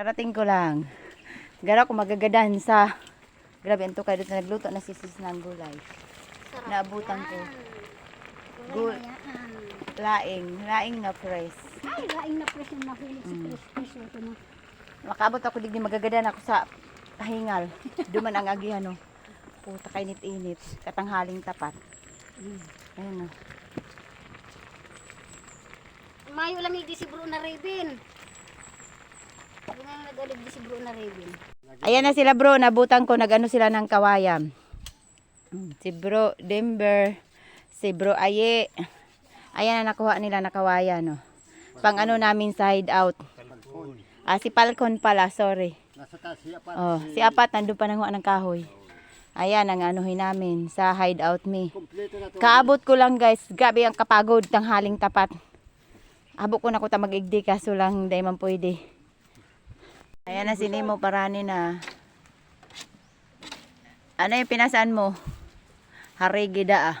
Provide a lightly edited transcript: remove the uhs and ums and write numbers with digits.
Karating ko lang. Gara ko magagadahan sa... Grabe, ito kayo dito nagluto na sisis ng gulay. Naabutan ko. Laing na fresh. Ay, laing na fresh yung mahilig si Chris. Ito na. Makaabot ako digdi magagadahan ako sa hingal. Duman ang agihan, no. Puta kainit-init. Katanghaling tapat. Ayun, no. Mayo lang hindi si Bro na Raven. Sabi nga nag-alig di si Bro na Raven. Ayan na sila bro, nabutan ko, nag-ano sila ng kawayan. Si Bro Denver, si Bro Aye. Ayan na nakuha nila na kawayan, no. Pang ano namin sa hideout. Si Falcon pala, sorry. Oh, si Apat nandun pa nanguha ng kahoy. Ayan ang anuhin namin sa hideout me. Kaabot ko lang guys, gabi ang kapagod, tanghaling tapat. Abot ko na ko ta mag-igdi kaso lang hindi man pwede. Ayan na si Nemo parani na. Ano yung pinasaan mo? Harigida ah.